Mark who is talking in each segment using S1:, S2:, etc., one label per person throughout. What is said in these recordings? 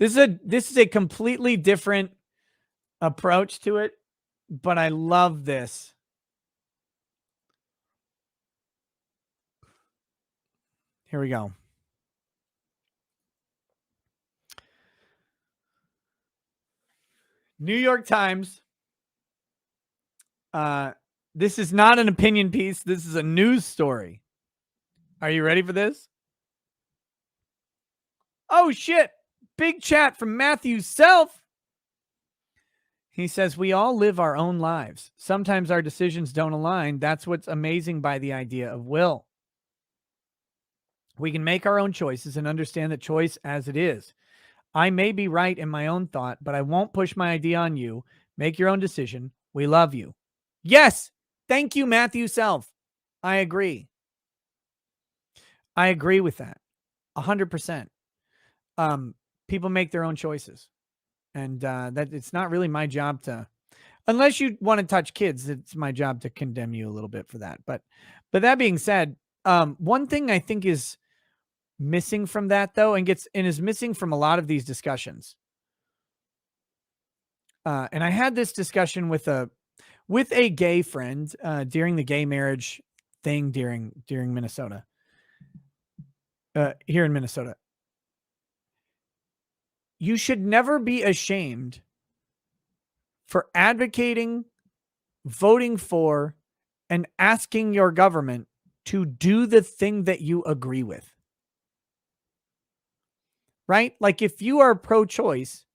S1: This is a completely different approach to it, but I love this. Here we go. New York Times. This is not an opinion piece. This is a news story. Are you ready for this? Oh, shit. Big chat from Matthew Self. He says, we all live our own lives. Sometimes our decisions don't align. That's what's amazing by the idea of will. We can make our own choices and understand the choice as it is. I may be right in my own thought, but I won't push my idea on you. Make your own decision. We love you. Yes. Thank you, Matthew Self. I agree. I agree with that. 100%. People make their own choices. And that it's not really my job to, unless you want to touch kids, it's my job to condemn you a little bit for that. But that being said, one thing I think is missing from that though, and is missing from a lot of these discussions. And I had this discussion with a gay friend during the gay marriage thing during Minnesota. Here in Minnesota. You should never be ashamed for advocating, voting for, and asking your government to do the thing that you agree with. Right? Like if you are pro-choice,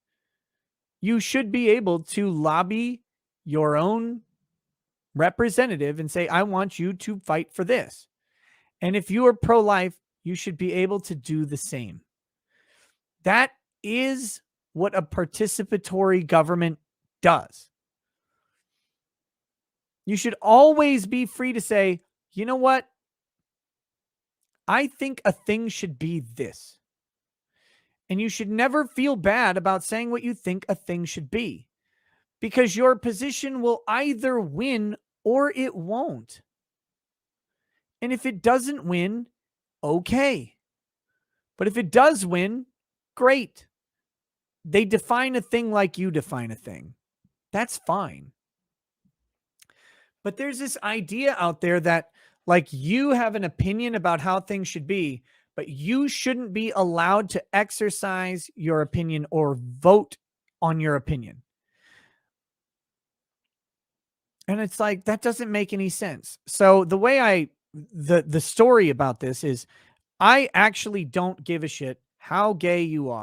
S1: you should be able to lobby your own representative and say, I want you to fight for this. And if you are pro-life, you should be able to do the same. That is what a participatory government does. You should always be free to say, you know what? I think a thing should be this. And you should never feel bad about saying what you think a thing should be, because your position will either win or it won't. And if it doesn't win, okay. But if it does win, great. They define a thing like you define a thing. That's fine. But there's this idea out there that like you have an opinion about how things should be, but you shouldn't be allowed to exercise your opinion or vote on your opinion. And it's like, that doesn't make any sense. So the way the story about this is, I actually don't give a shit how gay you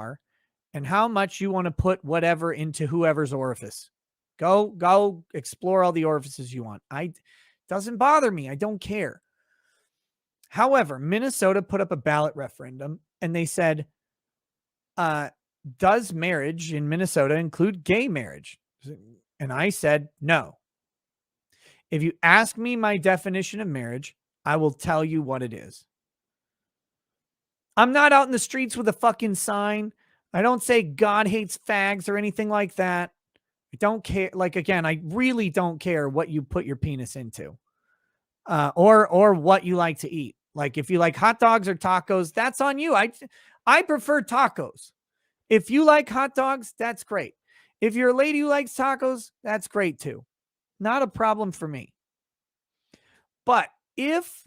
S1: and how much you want to put whatever into whoever's orifice. Go explore all the orifices you want. Doesn't bother me. I don't care. However, Minnesota put up a ballot referendum and they said, does marriage in Minnesota include gay marriage? And I said, no. If you ask me my definition of marriage, I will tell you what it is. I'm not out in the streets with a fucking sign. I don't say God hates fags or anything like that. I don't care. Like, again, I really don't care what you put your penis into, or what you like to eat. Like, if you like hot dogs or tacos, that's on you. I prefer tacos. If you like hot dogs, that's great. If you're a lady who likes tacos, that's great too. Not a problem for me. But if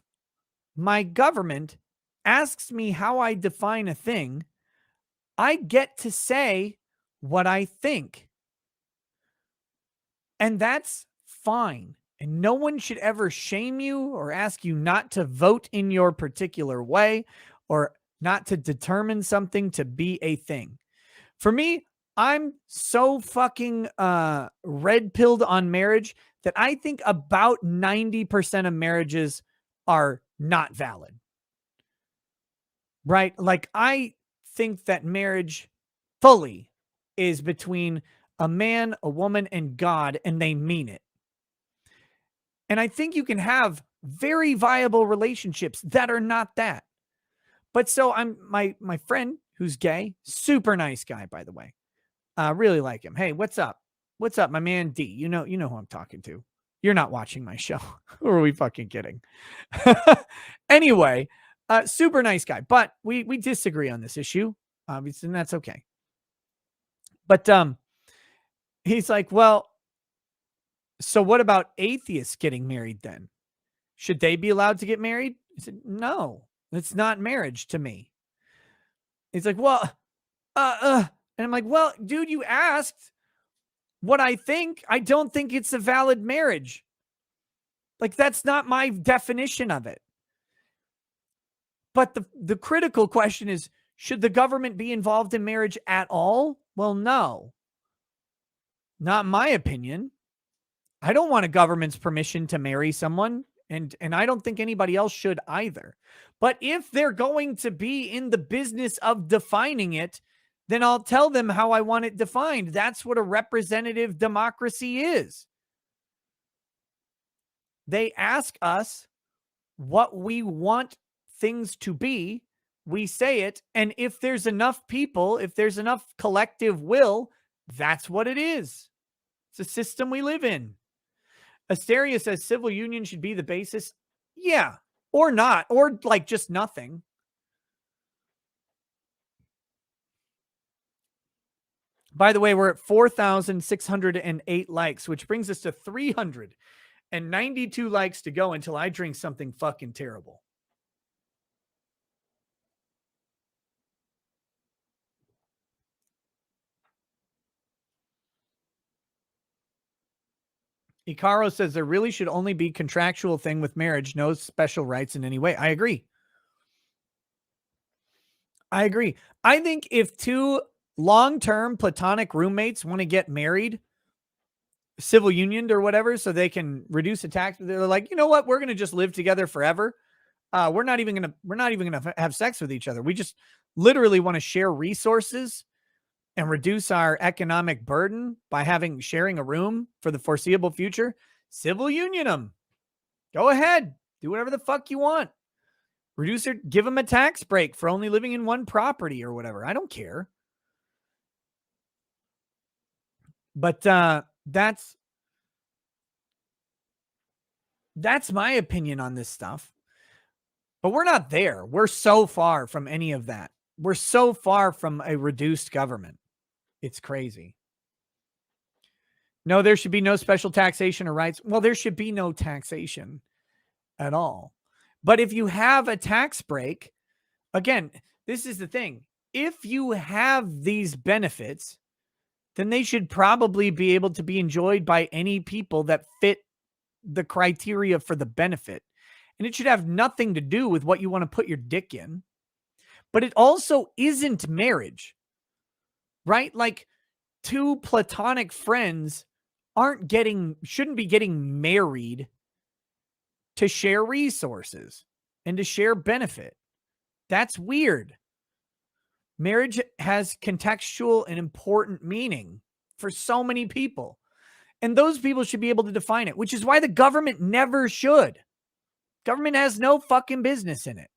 S1: my government asks me how I define a thing, I get to say what I think. And that's fine. And no one should ever shame you or ask you not to vote in your particular way or not to determine something to be a thing. For me, I'm so fucking red-pilled on marriage that I think about 90% of marriages are not valid. Right? Like, I think that marriage fully is between a man, a woman, and God, and they mean it. And I think you can have very viable relationships that are not that. But so my friend who's gay, super nice guy, by the way. Really like him. Hey, what's up? What's up, my man D? You know who I'm talking to. You're not watching my show. Who are we fucking kidding? Anyway, super nice guy, but we disagree on this issue, obviously, and that's okay. But he's like, well, so what about atheists getting married then? Should they be allowed to get married? I said, no, it's not marriage to me. He's like, well, and I'm like, well, dude, you asked what I think. I don't think it's a valid marriage. Like, that's not my definition of it. But the critical question is, should the government be involved in marriage at all? Well, no, not in my opinion. I don't want a government's permission to marry someone, and I don't think anybody else should either. But if they're going to be in the business of defining it, then I'll tell them how I want it defined. That's what a representative democracy is. They ask us what we want things to be, we say it, and if there's enough people, if there's enough collective will, that's what it is. It's a system we live in. Asteria says civil union should be the basis. Yeah, or not, or like just nothing. By the way, we're at 4,608 likes, which brings us to 392 likes to go until I drink something fucking terrible. Icaro says there really should only be contractual thing with marriage, no special rights in any way. I agree. I think if two long-term platonic roommates want to get married, civil unioned or whatever, so they can reduce the tax, they're like, you know what? We're going to just live together forever. We're not even going to have sex with each other. We just literally want to share resources and reduce our economic burden by sharing a room for the foreseeable future. Civil union them. Go ahead. Do whatever the fuck you want. Give them a tax break for only living in one property or whatever. I don't care. But that's my opinion on this stuff. But we're not there. We're so far from any of that. We're so far from a reduced government. It's crazy. No, there should be no special taxation or rights. Well, there should be no taxation at all. But if you have a tax break, again, this is the thing. If you have these benefits, then they should probably be able to be enjoyed by any people that fit the criteria for the benefit. And it should have nothing to do with what you want to put your dick in. But it also isn't marriage, right? Like, two platonic friends shouldn't be getting married to share resources and to share benefit. That's weird. Marriage has contextual and important meaning for so many people. And those people should be able to define it, which is why the government never should. Government has no fucking business in it.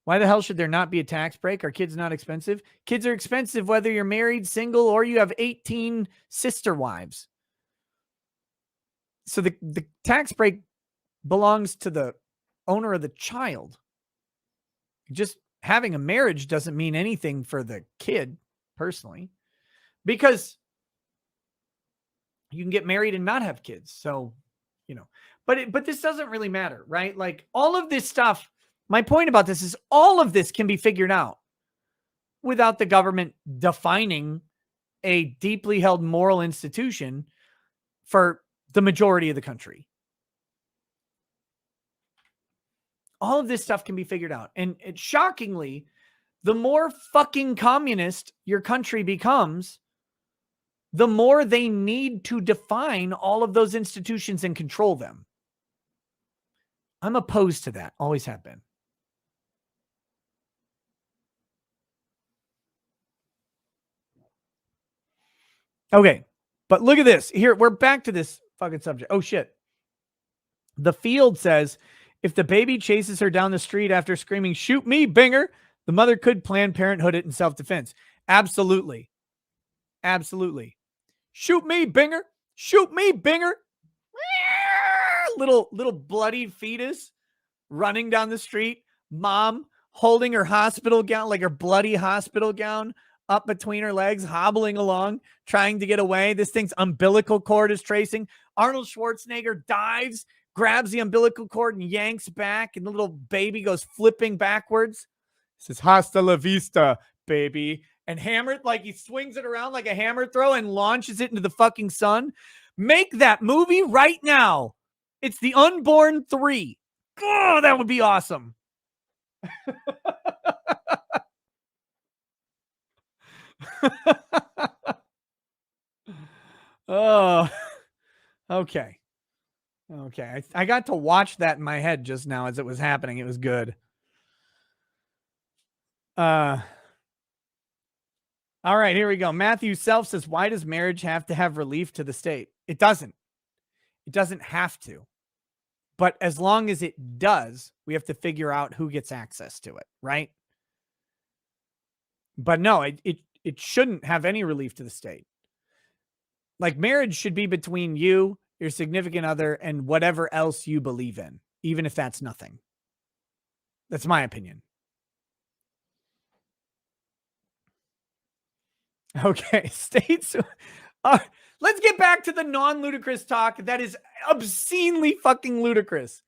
S1: Why the hell should there not be a tax break? Are kids not expensive? Kids are expensive whether you're married, single, or you have 18 sister wives. So the tax break belongs to the owner of the child. Just having a marriage doesn't mean anything for the kid, personally, because you can get married and not have kids. So, but this doesn't really matter, right? Like, all of this stuff, my point about this is all of this can be figured out without the government defining a deeply held moral institution for the majority of the country. All of this stuff can be figured out. And shockingly, the more fucking communist your country becomes, the more they need to define all of those institutions and control them. I'm opposed to that. Always have been. Okay. But look at this. Here, we're back to this fucking subject. Oh, shit. The Field says, if the baby chases her down the street after screaming, "Shoot me, Binger," the mother could Planned Parenthood it in self-defense. Absolutely. Absolutely. Shoot me, Binger. Shoot me, Binger. Little bloodied fetus running down the street. Mom holding her hospital gown, like her bloody hospital gown, up between her legs, hobbling along, trying to get away. This thing's umbilical cord is tracing. Arnold Schwarzenegger dives, grabs the umbilical cord, and yanks back, and the little baby goes flipping backwards. Says, "Hasta la vista, baby." And hammered, like he swings it around like a hammer throw and launches it into the fucking sun. Make that movie right now. It's The Unborn 3. Oh, that would be awesome. Oh, okay. Okay. I got to watch that in my head just now as it was happening. It was good. Uh, all right, here we go. Matthew Self says, why does marriage have to have relief to the state? It doesn't. It doesn't have to. But as long as it does, we have to figure out who gets access to it, right? But no, it shouldn't have any relief to the state. Like marriage should be between you, your significant other, and whatever else you believe in, even if that's nothing. That's my opinion. Okay, states. Let's get back to the non-ludicrous talk that is obscenely fucking ludicrous.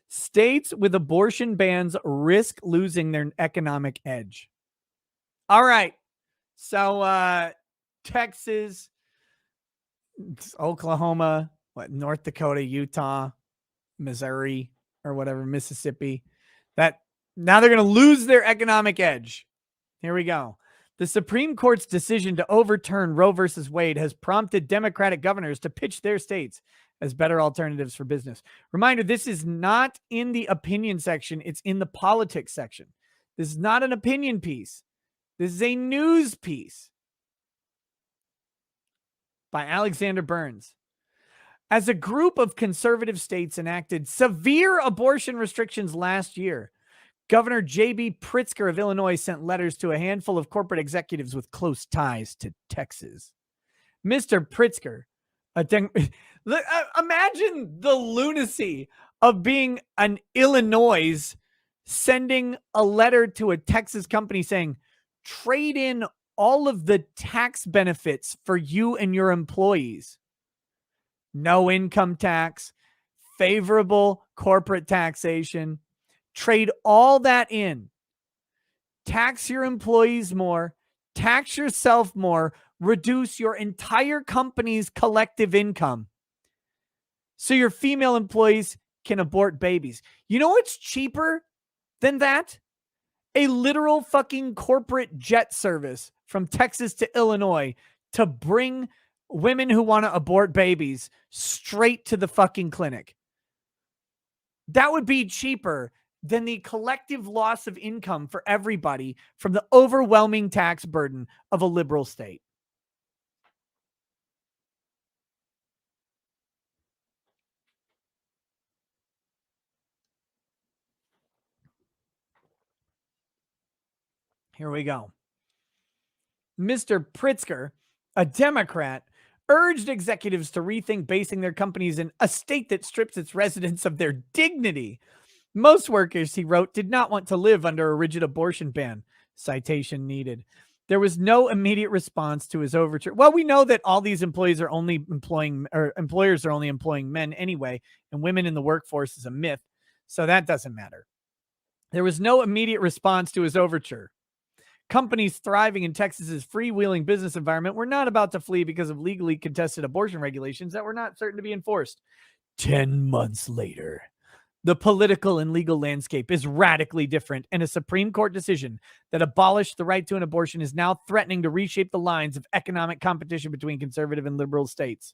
S1: States with abortion bans risk losing their economic edge. All right. So Texas, Oklahoma, North Dakota, Utah, Missouri, or whatever, Mississippi. That now they're going to lose their economic edge. Here we go. The Supreme Court's decision to overturn Roe versus Wade has prompted Democratic governors to pitch their states as better alternatives for business. Reminder, this is not in the opinion section. It's in the politics section. This is not an opinion piece. This is a news piece by Alexander Burns. As a group of conservative states enacted severe abortion restrictions last year, Governor J.B. Pritzker of Illinois sent letters to a handful of corporate executives with close ties to Texas. Mr. Pritzker, imagine the lunacy of being an Illinois sending a letter to a Texas company saying, trade in all of the tax benefits for you and your employees. No income tax, favorable corporate taxation. Trade all that in. Tax your employees more, tax yourself more, reduce your entire company's collective income so your female employees can abort babies. You know what's cheaper than that? A literal fucking corporate jet service from Texas to Illinois to bring women who want to abort babies straight to the fucking clinic. That would be cheaper than the collective loss of income for everybody from the overwhelming tax burden of a liberal state. Here we go. Mr. Pritzker, a Democrat, urged executives to rethink basing their companies in a state that strips its residents of their dignity. Most workers, he wrote, did not want to live under a rigid abortion ban. Citation needed. There was no immediate response to his overture. Well, we know that all these employees are only employing, or employers are only employing men anyway, and women in the workforce is a myth. So that doesn't matter. There was no immediate response to his overture. Companies thriving in Texas's freewheeling business environment were not about to flee because of legally contested abortion regulations that were not certain to be enforced. 10 months later, the political and legal landscape is radically different, and a Supreme Court decision that abolished the right to an abortion is now threatening to reshape the lines of economic competition between conservative and liberal states.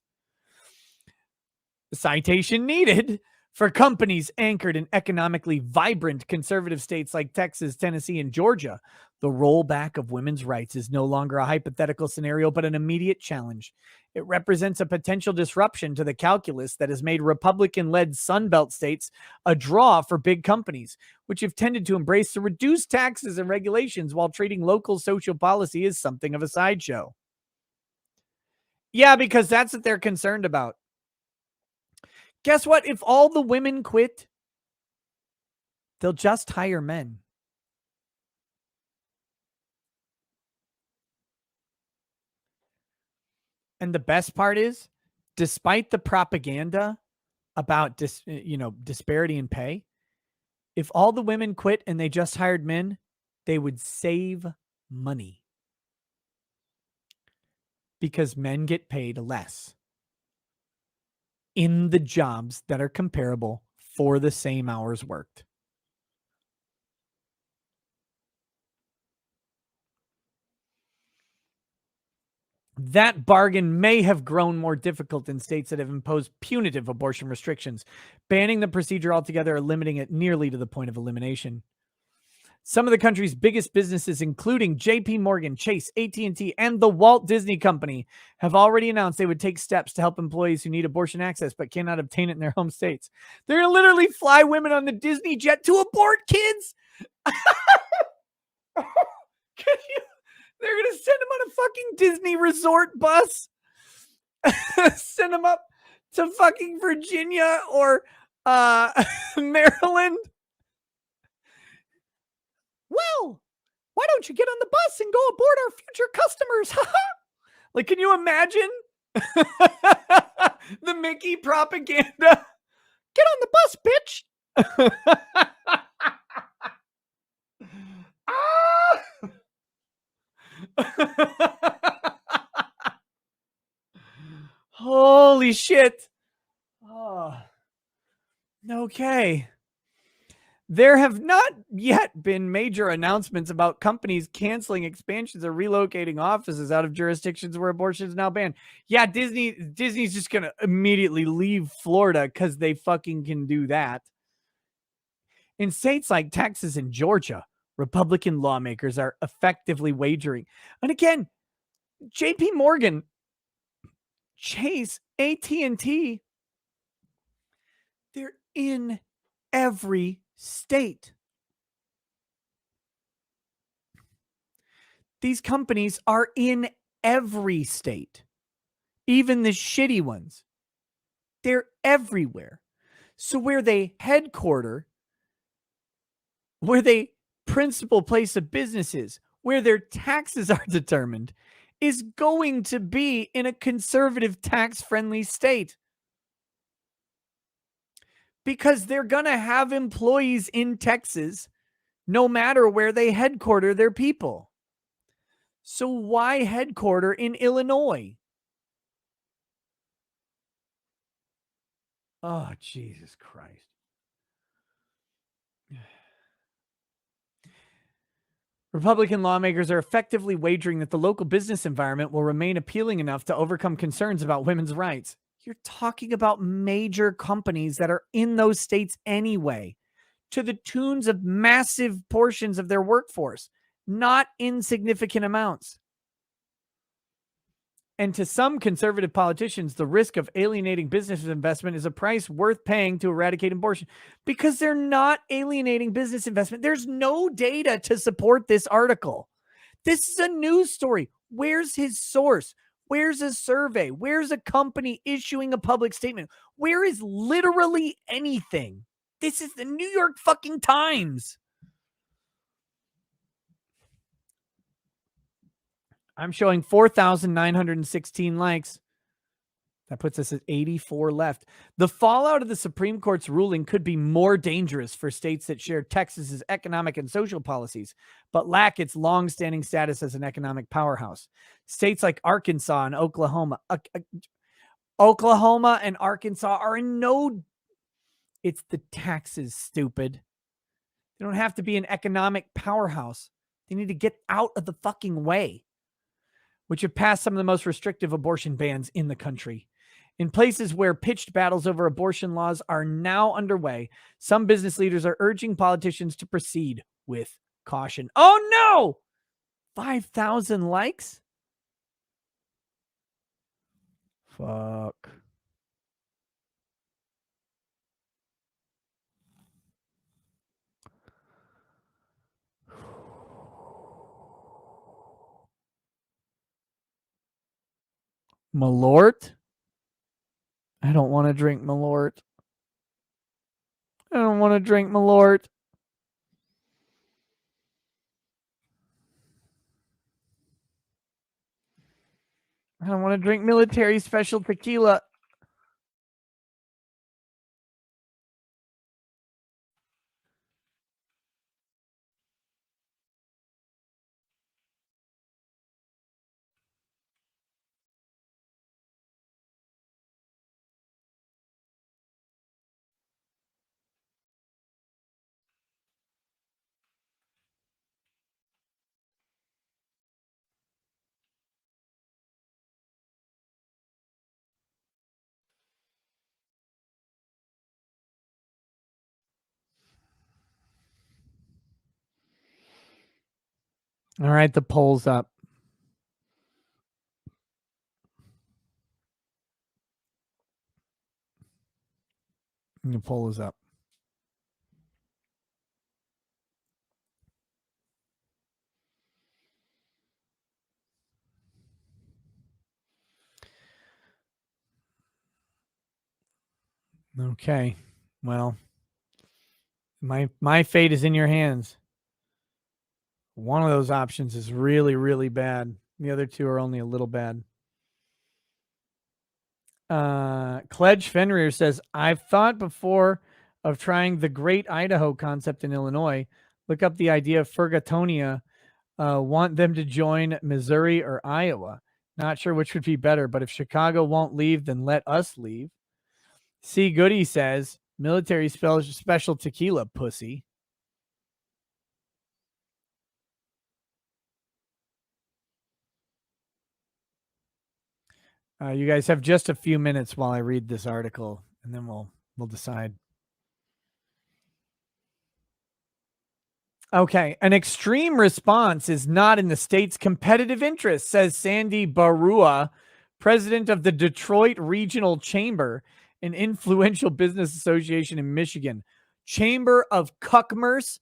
S1: The citation needed. For companies anchored in economically vibrant conservative states like Texas, Tennessee, and Georgia, the rollback of women's rights is no longer a hypothetical scenario, but an immediate challenge. It represents a potential disruption to the calculus that has made Republican-led Sunbelt states a draw for big companies, which have tended to embrace the reduced taxes and regulations while treating local social policy as something of a sideshow. Yeah, because that's what they're concerned about. Guess what? If all the women quit, they'll just hire men. And the best part is, despite the propaganda about disparity in pay, if all the women quit and they just hired men, they would save money because men get paid less in the jobs that are comparable for the same hours worked. That bargain may have grown more difficult in states that have imposed punitive abortion restrictions, banning the procedure altogether or limiting it nearly to the point of elimination. Some of the country's biggest businesses, including J.P. Morgan, Chase, AT&T, and the Walt Disney Company, have already announced they would take steps to help employees who need abortion access but cannot obtain it in their home states. They're going to literally fly women on the Disney jet to abort kids. They're going to send them on a fucking Disney resort bus. Send them up to fucking Virginia or Maryland. Well, why don't you get on the bus and go aboard our future customers? Like, can you imagine the Mickey propaganda? Get on the bus, bitch. Holy shit. Oh. Okay. There have not yet been major announcements about companies canceling expansions or relocating offices out of jurisdictions where abortion is now banned. Yeah, Disney's just going to immediately leave Florida because they fucking can do that. In states like Texas and Georgia, Republican lawmakers are effectively wagering. And again, J.P. Morgan, Chase, AT&T, they're in every state. These companies are in every state, even the shitty ones. They're everywhere. So where they headquarter, where they principal place of business is, where their taxes are determined, is going to be in a conservative tax-friendly state. Because they're going to have employees in Texas no matter where they headquarter their people. So why headquarter in Illinois? Oh, Jesus Christ. Republican lawmakers are effectively wagering that the local business environment will remain appealing enough to overcome concerns about women's rights. You're talking about major companies that are in those states anyway, to the tunes of massive portions of their workforce, not insignificant amounts. And to some conservative politicians, the risk of alienating business investment is a price worth paying to eradicate abortion, because they're not alienating business investment. There's no data to support this article. This is a news story. Where's his source? Where's a survey? Where's a company issuing a public statement? Where is literally anything? This is the New York fucking Times. I'm showing 4,916 likes. That puts us at 84 left. The fallout of the Supreme Court's ruling could be more dangerous for states that share Texas's economic and social policies, but lack its long-standing status as an economic powerhouse. States like Arkansas and Oklahoma and Arkansas are in no... It's the taxes, stupid. They don't have to be an economic powerhouse. They need to get out of the fucking way, which have passed some of the most restrictive abortion bans in the country. In places where pitched battles over abortion laws are now underway, some business leaders are urging politicians to proceed with caution. Oh no! 5,000 likes? Fuck. Malort? I don't want to drink Malort. I don't want to drink Malort. I want to drink military special tequila. All right, the poll's up. The poll is up. Okay. Well, my fate is in your hands. One of those options is really, really bad. The other two are only a little bad. Cledge Fenrir says, I've thought before of trying the Great Idaho concept in Illinois. Look up the idea of Fergatonia. Want them to join Missouri or Iowa. Not sure which would be better, but if Chicago won't leave, then let us leave. C. Goody says, military special tequila, pussy. You guys have just a few minutes while I read this article, and then we'll decide. Okay, an extreme response is not in the state's competitive interest, says Sandy Barua, president of the Detroit Regional Chamber, an influential business association in Michigan. Chamber of Cuckmers,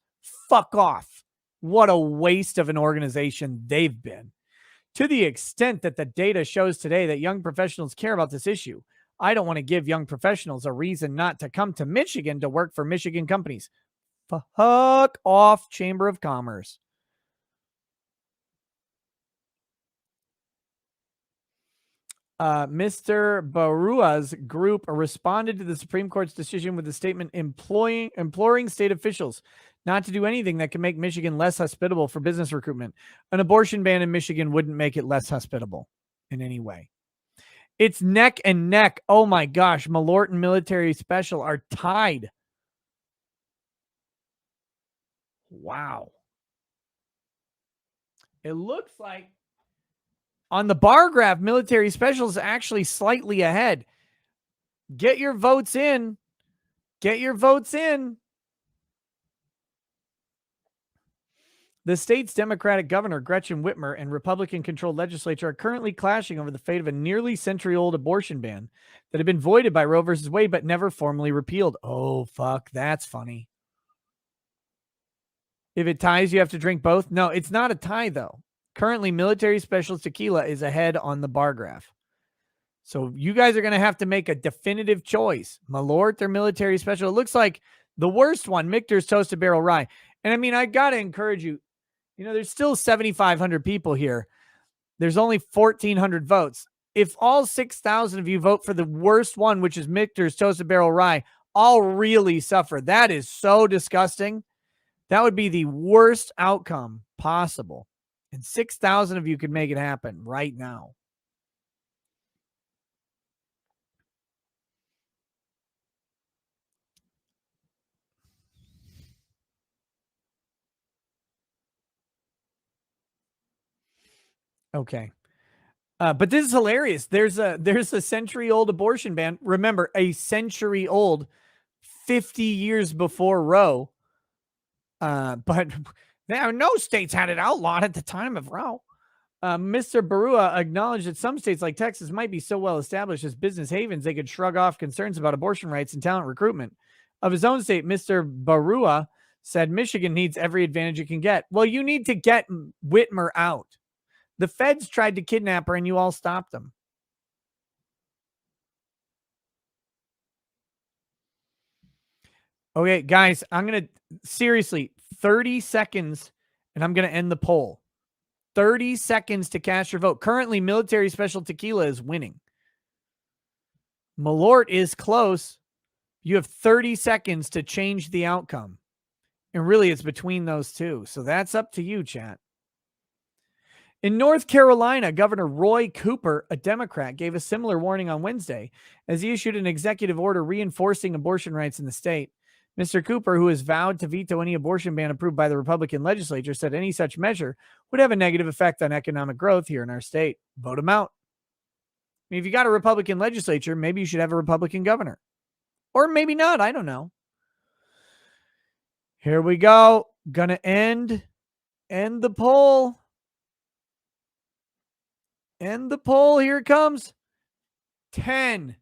S1: fuck off. What a waste of an organization they've been. To the extent that the data shows today that young professionals care about this issue, I don't want to give young professionals a reason not to come to Michigan to work for Michigan companies. Fuck off, Chamber of Commerce. Mr. Barua's group responded to the Supreme Court's decision with a statement imploring state officials not to do anything that can make Michigan less hospitable for business recruitment. An abortion ban in Michigan wouldn't make it less hospitable in any way. It's neck and neck. Oh my gosh, Malort and Military Special are tied. Wow. It looks like on the bar graph, Military Special is actually slightly ahead. Get your votes in. Get your votes in. The state's Democratic governor, Gretchen Whitmer, and Republican-controlled legislature are currently clashing over the fate of a nearly century-old abortion ban that had been voided by Roe v. Wade but never formally repealed. Oh, fuck. That's funny. If it ties, you have to drink both? No, it's not a tie, though. Currently, Military Specials Tequila is ahead on the bar graph. So you guys are going to have to make a definitive choice. Malort or Military Special? It looks like the worst one, Michter's Toasted Barrel Rye. And I mean, I got to encourage you. You know, there's still 7,500 people here. There's only 1,400 votes. If all 6,000 of you vote for the worst one, which is Michter's Toasted Barrel Rye, I'll really suffer. That is so disgusting. That would be the worst outcome possible. And 6,000 of you could make it happen right now. Okay. But this is hilarious. There's a century-old abortion ban. Remember, a century old, 50 years before Roe. But now no states had it outlawed at the time of Roe. Mr. Barua acknowledged that some states like Texas might be so well established as business havens they could shrug off concerns about abortion rights and talent recruitment. Of his own state, Mr. Barua said Michigan needs every advantage it can get. Well, you need to get Whitmer out. The feds tried to kidnap her and you all stopped them. Okay, guys, I'm going to seriously 30 seconds and I'm going to end the poll. 30 seconds to cast your vote. Currently, military special tequila is winning. Malort is close. You have 30 seconds to change the outcome. And really, it's between those two. So that's up to you, chat. In North Carolina, Governor Roy Cooper, a Democrat, gave a similar warning on Wednesday as he issued an executive order reinforcing abortion rights in the state. Mr. Cooper, who has vowed to veto any abortion ban approved by the Republican legislature, said any such measure would have a negative effect on economic growth here in our state. Vote him out. I mean, if you got a Republican legislature, maybe you should have a Republican governor. Or maybe not. I don't know. Here we go. Gonna end the poll. End the poll. Here it comes. 10,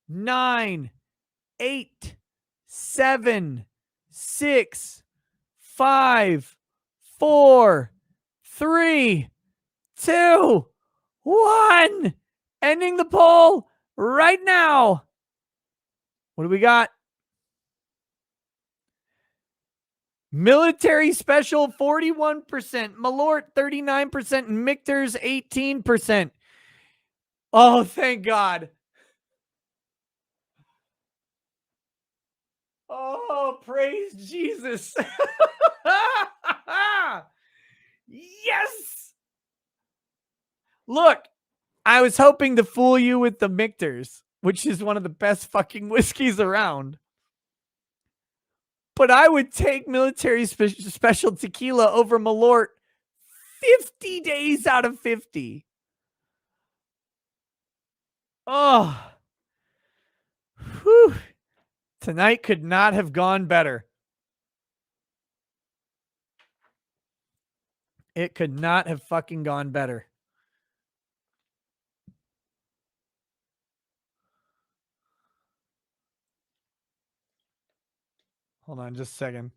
S1: 9, 8, 7, 6, 5, 4, 3, 2, 1. Ending the poll right now. What do we got? Military special 41%, Malort 39%, and Michter's 18%. Oh, thank God. Oh, praise Jesus. Yes. Look, I was hoping to fool you with the Michter's, which is one of the best fucking whiskeys around. But I would take military special tequila over Malort 50 days out of 50. Oh. Whew. Tonight could not have gone better. It could not have fucking gone better. Hold on just a second.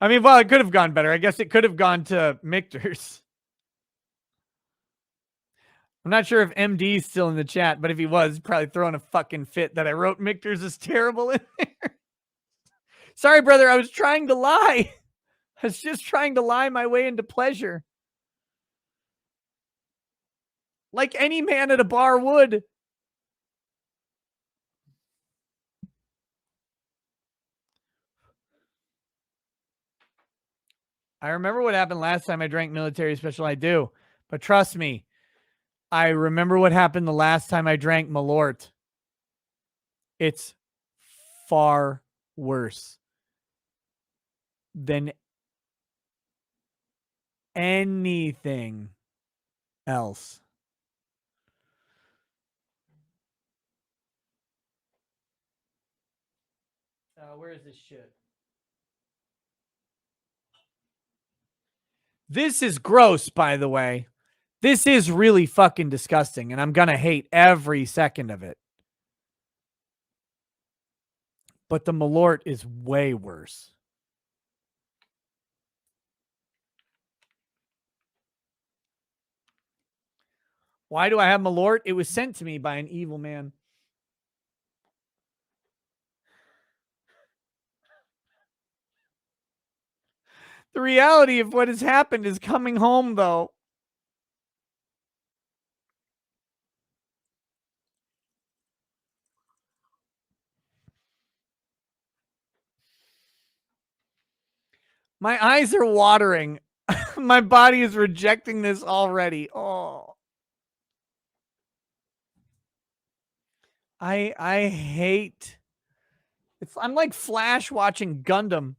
S1: I mean, well, it could have gone better. I guess it could have gone to Michter's. I'm not sure if MD is still in the chat, but if he was, probably throwing a fucking fit that I wrote Michter's is terrible in there. Sorry, brother. I was trying to lie. I was just trying to lie my way into pleasure. Like any man at a bar would. I remember what happened last time I drank military special. I do. But trust me, I remember what happened the last time I drank Malort. It's far worse than anything else. Where is this shit? This is gross, by the way. This is really fucking disgusting, and I'm gonna hate every second of it. But the Malort is way worse. Why do I have Malort? It was sent to me by an evil man. The reality of what has happened is coming home, though. My eyes are watering. My body is rejecting this already. Oh. I hate. I'm like Flash watching Gundam.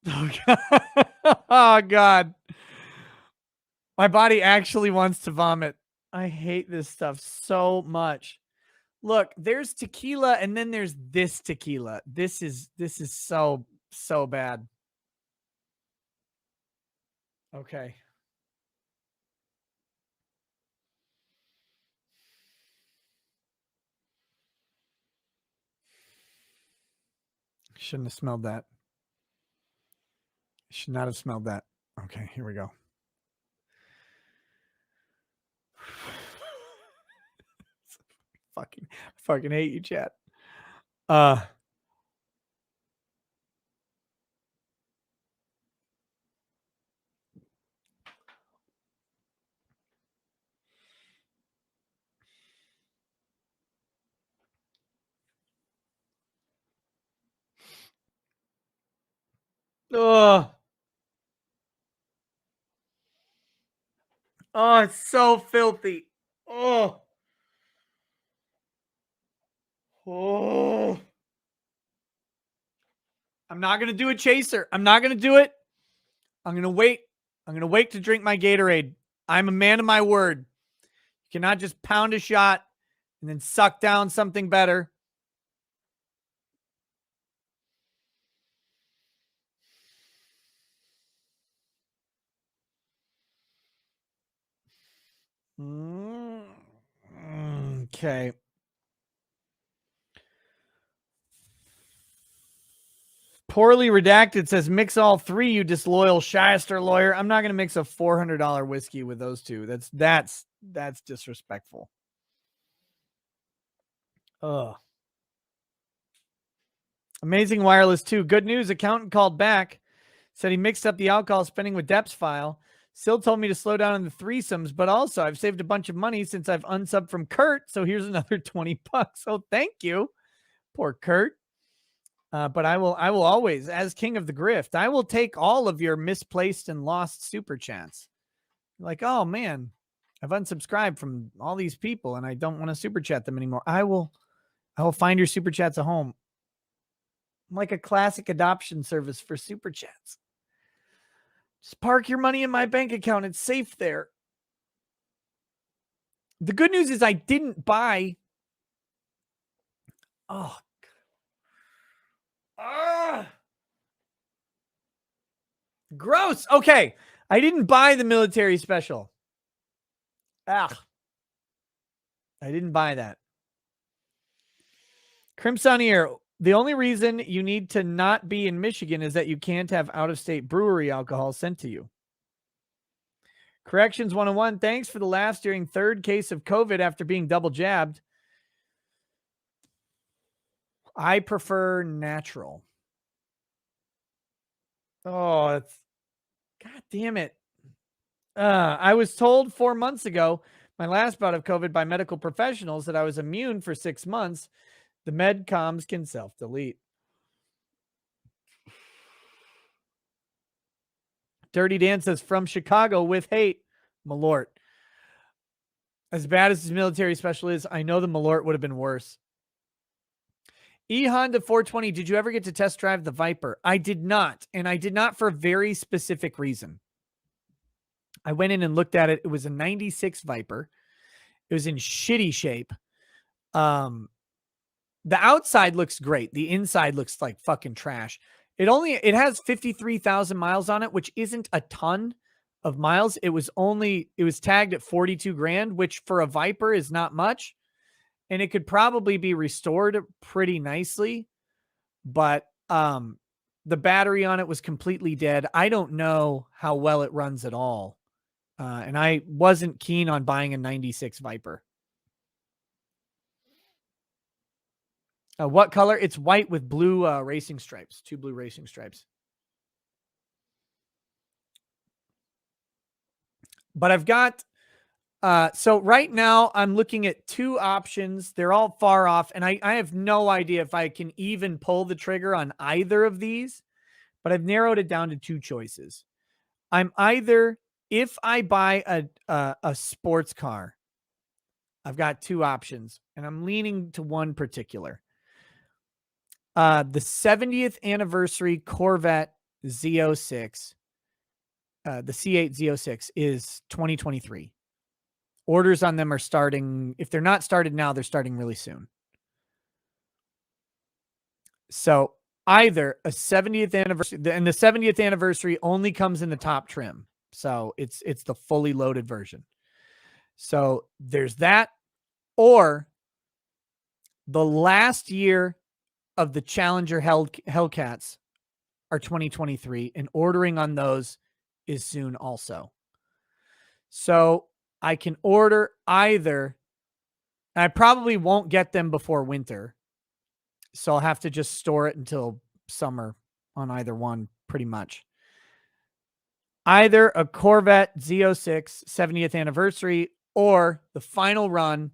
S1: Oh God. Oh God. My body actually wants to vomit. I hate this stuff so much. Look, there's tequila and then there's this tequila. This is so bad. Okay. Shouldn't have smelled that. Should not have smelled that. Okay, here we go. fucking hate you, chat. Oh, it's so filthy. Oh. I'm not going to do a chaser. I'm not going to do it. I'm going to wait. I'm going to wait to drink my Gatorade. I'm a man of my word. You cannot just pound a shot and then suck down something better. Okay. Poorly redacted says mix all three, you disloyal shyster lawyer. I'm not going to mix a $400 whiskey with those two. That's disrespectful. Ugh. Amazing Wireless 2. Good news. Accountant called back. Said he mixed up the alcohol spending with Depp's file. Still told me to slow down on the threesomes, but also I've saved a bunch of money since I've unsubbed from Kurt. So here's another $20. Oh, thank you. Poor Kurt. But I will always, as king of the grift, I will take all of your misplaced and lost super chats. Like, oh man, I've unsubscribed from all these people and I don't want to super chat them anymore. I will find your super chats a home. I'm like a classic adoption service for super chats. Just park your money in my bank account. It's safe there. The good news is I didn't buy. Oh. Gross. Okay. I didn't buy the military special. I didn't buy that. Crimsonier, the only reason you need to not be in Michigan is that you can't have out-of-state brewery alcohol sent to you. Corrections 101, thanks for the laughs during third case of COVID after being double jabbed. I prefer natural. Oh, it's God damn it. I was told 4 months ago, my last bout of COVID by medical professionals, that I was immune for 6 months. The med comms can self-delete. Dirty Dan says, from Chicago with hate, Malort. As bad as his military special is, I know the Malort would have been worse. Honda 420, did you ever get to test drive the Viper? I did not, and I did not for a very specific reason. I went in and looked at it. It was a 96 Viper. It was in shitty shape. The outside looks great. The inside looks like fucking trash. It has 53,000 miles on it, which isn't a ton of miles. It was tagged at 42 grand, which for a Viper is not much. And it could probably be restored pretty nicely, but the battery on it was completely dead. I don't know how well it runs at all. And I wasn't keen on buying a 96 Viper. What color? It's white with blue racing stripes. 2 blue racing stripes. But I've got so right now I'm looking at 2 options. They're all far off, and I have no idea if I can even pull the trigger on either of these, but I've narrowed it down to 2 choices. I'm either, if I buy a sports car, I've got 2 options, and I'm leaning to one particular. The 70th anniversary Corvette Z06, the C8 Z06 is 2023. Orders on them are starting. If they're not started now, they're starting really soon. So either a 70th anniversary, and the 70th anniversary only comes in the top trim. So it's the fully loaded version. So there's that, or the last year of the Challenger Hellcats are 2023, and ordering on those is soon also. So I can order either. I probably won't get them before winter. So I'll have to just store it until summer on either one, pretty much. Either a Corvette Z06 70th anniversary or the final run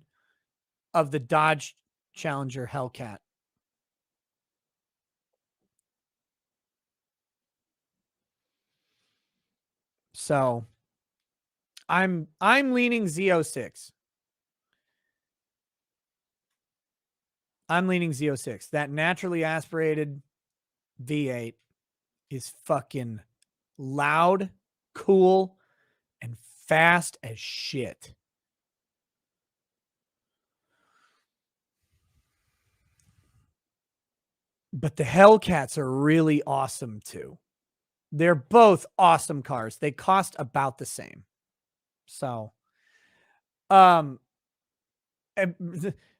S1: of the Dodge Challenger Hellcat. So I'm leaning Z06. I'm leaning Z06. That naturally aspirated V8 is fucking loud, cool, and fast as shit. But the Hellcats are really awesome too. They're both awesome cars. They cost about the same. So, um,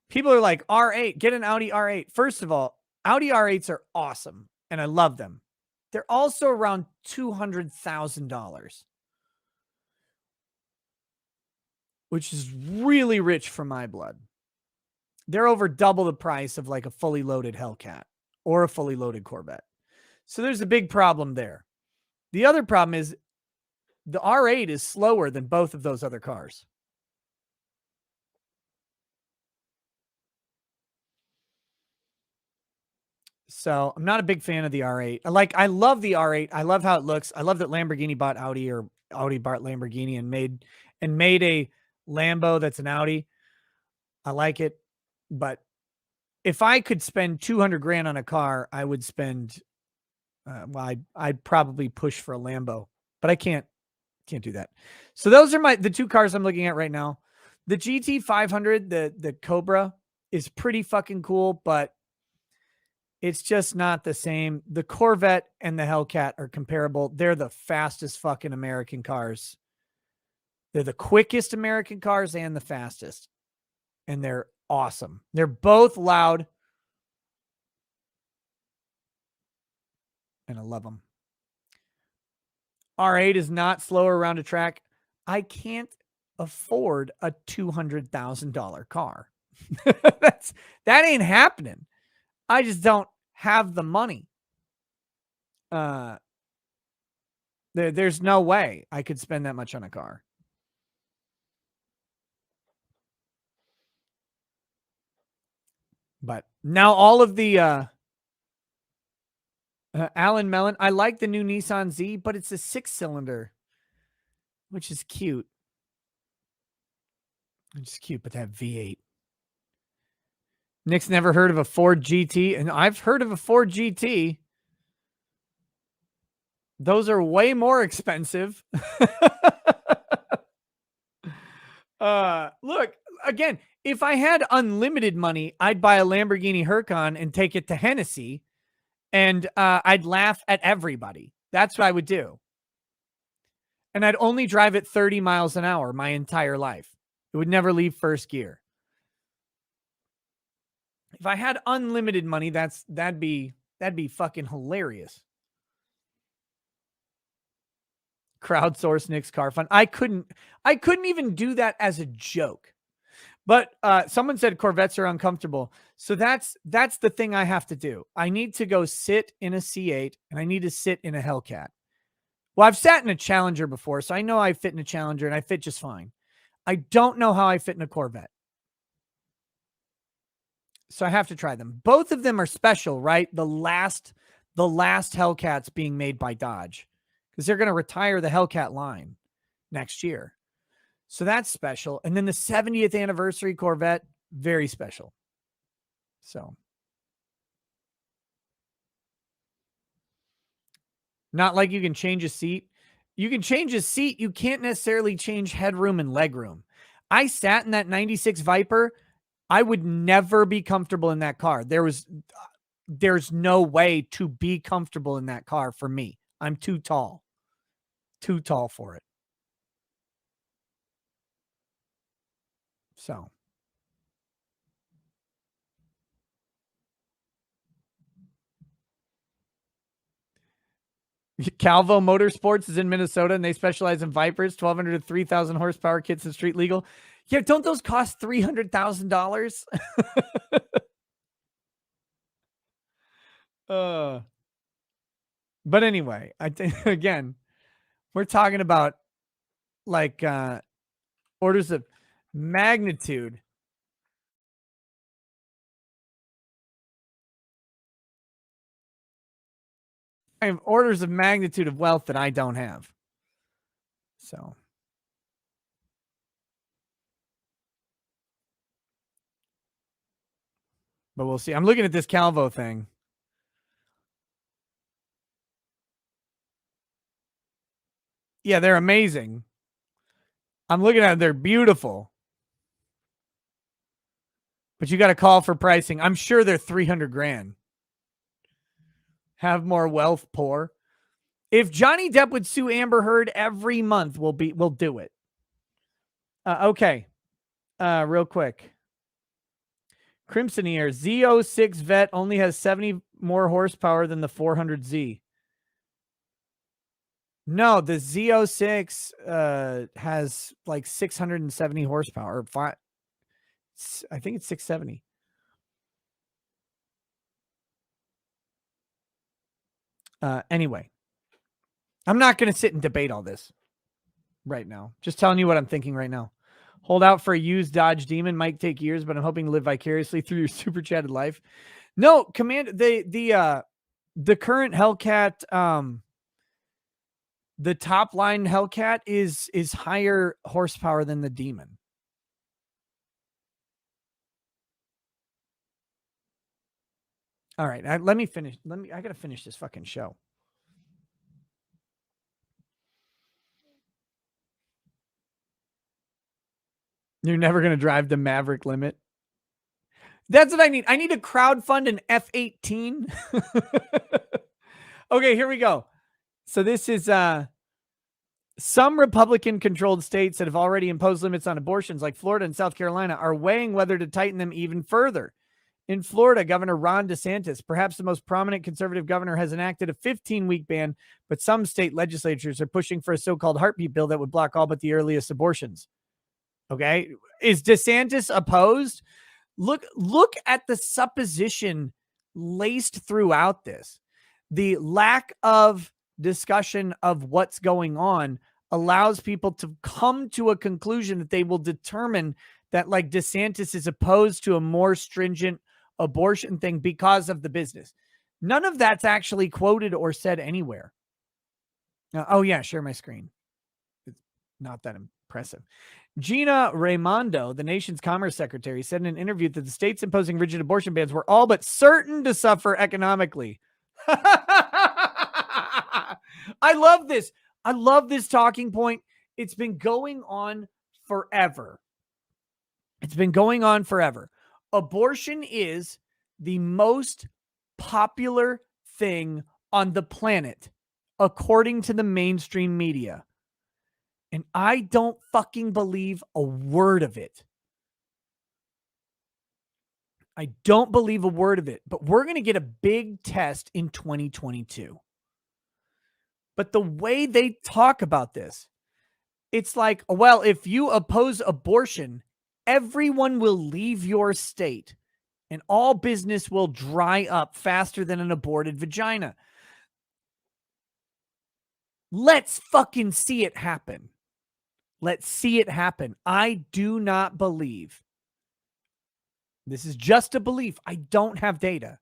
S1: people are like, R8, get an Audi R8. First of all, Audi R8s are awesome and I love them. They're also around $200,000, which is really rich for my blood. They're over double the price of like a fully loaded Hellcat or a fully loaded Corvette. So there's a big problem there. The other problem is the R8 is slower than both of those other cars. So I'm not a big fan of the R8. I love the R8. I love how it looks. I love that Lamborghini bought Audi, or Audi bought Lamborghini and made a Lambo that's an Audi. I like it. But if I could spend 200 grand on a car, I would spend, I'd probably push for a Lambo, but I can't do that. So those are the two cars I'm looking at right now. The GT 500, the Cobra, is pretty fucking cool, but it's just not the same. The Corvette and the Hellcat are comparable. They're the fastest fucking American cars. They're the quickest American cars and the fastest. And they're awesome. They're both loud. And I love them. R8 is not slower around a track. I can't afford a $200,000 car. That ain't happening. I just don't have the money. There's no way I could spend that much on a car. But now all of the Alan Mellon, I like the new Nissan Z, but it's a 6-cylinder, which is cute. It's cute, but that V8. Nick's never heard of a Ford GT, and I've heard of a Ford GT. Those are way more expensive. Look, again, if I had unlimited money, I'd buy a Lamborghini Huracan and take it to Hennessy, and I'd laugh at everybody. That's what I would do. And I'd only drive it 30 miles an hour my entire life. It would never leave first gear. If I had unlimited money, that'd be fucking hilarious. Crowdsource Nick's car fund. I couldn't even do that as a joke. But someone said Corvettes are uncomfortable. So that's the thing I have to do. I need to go sit in a C8 and I need to sit in a Hellcat. Well, I've sat in a Challenger before, so I know I fit in a Challenger and I fit just fine. I don't know how I fit in a Corvette. So I have to try them. Both of them are special, right? The last Hellcats being made by Dodge, because they're going to retire the Hellcat line next year. So that's special. And then the 70th anniversary Corvette, very special. So not like you can change a seat. You can change a seat. You can't necessarily change headroom and legroom. I sat in that 96 Viper. I would never be comfortable in that car. There's no way to be comfortable in that car for me. I'm too tall for it. So Calvo Motorsports is in Minnesota, and they specialize in Vipers, 1,200 to 3,000 horsepower kits and street legal. Yeah, don't those cost $300,000? But anyway, I think again, we're talking about like orders of magnitude. I have orders of magnitude of wealth that I don't have. So, but we'll see. I'm looking at this Calvo thing. Yeah, they're amazing. I'm looking at them. They're beautiful. But you got to call for pricing. I'm sure they're 300 grand. Have more wealth, poor. If Johnny Depp would sue Amber Heard every month, we'll do it. Okay. Real quick. Crimson Ear Z06 Vet only has 70 more horsepower than the 400Z. No, the Z06 has like 670 horsepower. I think it's 670. Anyway, I'm not going to sit and debate all this right now. Just telling you what I'm thinking right now. Hold out for a used Dodge Demon. Might take years, but I'm hoping to live vicariously through your super chatted life. No, Command, the current Hellcat, the top line Hellcat is higher horsepower than the Demon. All right, let me finish. I got to finish this fucking show. You're never going to drive the Maverick Limit. That's what I need. I need to crowdfund an F-18. Okay, here we go. So this is some Republican-controlled states that have already imposed limits on abortions, like Florida and South Carolina, are weighing whether to tighten them even further. In Florida, Governor Ron DeSantis, perhaps the most prominent conservative governor, has enacted a 15-week ban, but some state legislatures are pushing for a so-called heartbeat bill that would block all but the earliest abortions. Okay. Is DeSantis opposed? Look at the supposition laced throughout this. The lack of discussion of what's going on allows people to come to a conclusion that they will determine that like DeSantis is opposed to a more stringent abortion thing because of the business. None of that's actually quoted or said anywhere. Oh yeah, share my screen. It's not that impressive. Gina Raimondo, the nation's commerce secretary, said in an interview that the states imposing rigid abortion bans were all but certain to suffer economically. I love this. I love this talking point. It's been going on forever. It's been going on forever. Abortion is the most popular thing on the planet, according to the mainstream media. And I don't fucking believe a word of it. I don't believe a word of it. But we're going to get a big test in 2022. But the way they talk about this, it's like, well, if you oppose abortion, everyone will leave your state and all business will dry up faster than an aborted vagina. Let's fucking see it happen. Let's see it happen. I do not believe. This is just a belief. I don't have data.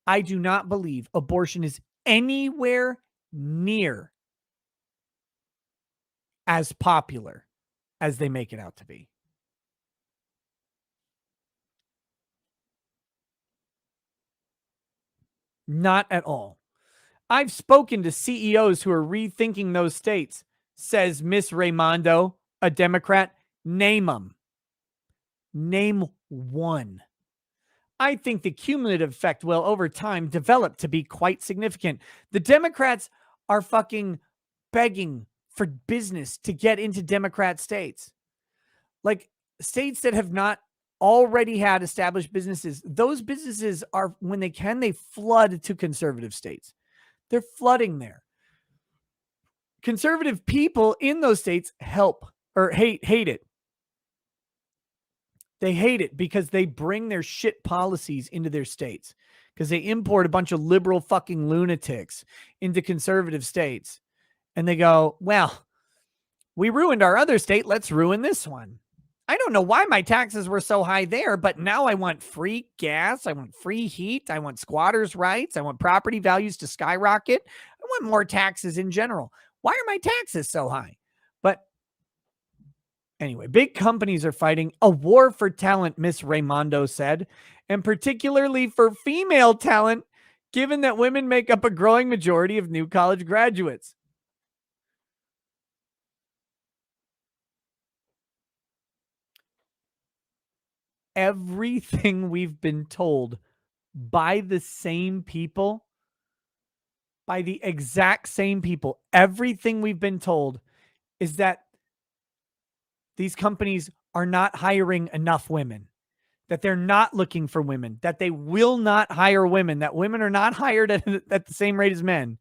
S1: I do not believe abortion is anywhere near as popular as they make it out to be. Not at all. I've spoken to CEOs who are rethinking those states, says Miss Raimondo, a Democrat. Name them. Name one. I think the cumulative effect will, over time, develop to be quite significant. The Democrats are fucking begging for business to get into Democrat states. Like states that have not already had established businesses, those businesses are, when they can, they flood to conservative states. They're flooding there. Conservative people in those states help or hate it. They hate it because they bring their shit policies into their states, because they import a bunch of liberal fucking lunatics into conservative states. And they go, well, we ruined our other state. Let's ruin this one. I don't know why my taxes were so high there, but now I want free gas. I want free heat. I want squatters' rights. I want property values to skyrocket. I want more taxes in general. Why are my taxes so high? But anyway, big companies are fighting a war for talent, Miss Raimondo said, and particularly for female talent, given that women make up a growing majority of new college graduates. Everything we've been told by the same people, by the exact same people, everything we've been told is that these companies are not hiring enough women, that they're not looking for women, that they will not hire women, that women are not hired at the same rate as men.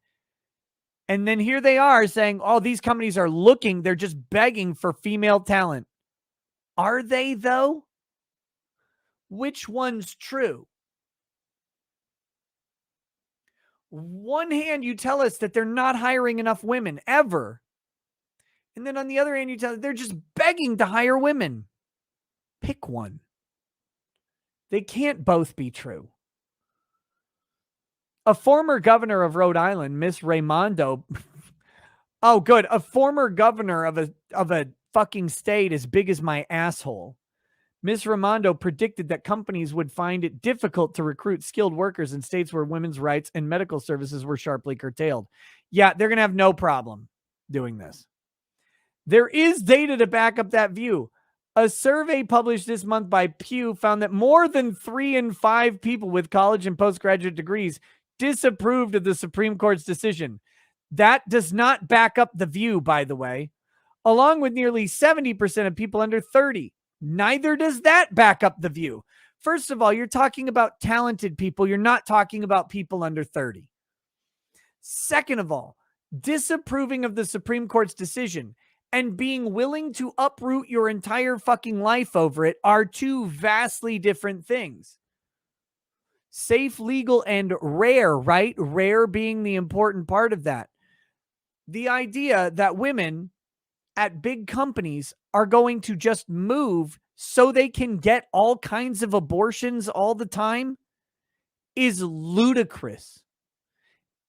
S1: And then here they are saying, oh, these companies are looking, they're just begging for female talent. Are they, though? Which one's true? One hand, you tell us that they're not hiring enough women ever. And then on the other hand, you tell us they're just begging to hire women. Pick one. They can't both be true. A former governor of Rhode Island, Miss Raimondo. Oh, good. A former governor of a fucking state as big as my asshole. Ms. Raimondo predicted that companies would find it difficult to recruit skilled workers in states where women's rights and medical services were sharply curtailed. Yeah, they're going to have no problem doing this. There is data to back up that view. A survey published this month by Pew found that more than 3 in 5 people with college and postgraduate degrees disapproved of the Supreme Court's decision. That does not back up the view, by the way, along with nearly 70% of people under 30. Neither does that back up the view. First of all, you're talking about talented people. You're not talking about people under 30. Second of all, disapproving of the Supreme Court's decision and being willing to uproot your entire fucking life over it are two vastly different things. Safe, legal, and rare, right? Rare being the important part of that. The idea that women at big companies are going to just move so they can get all kinds of abortions all the time is ludicrous.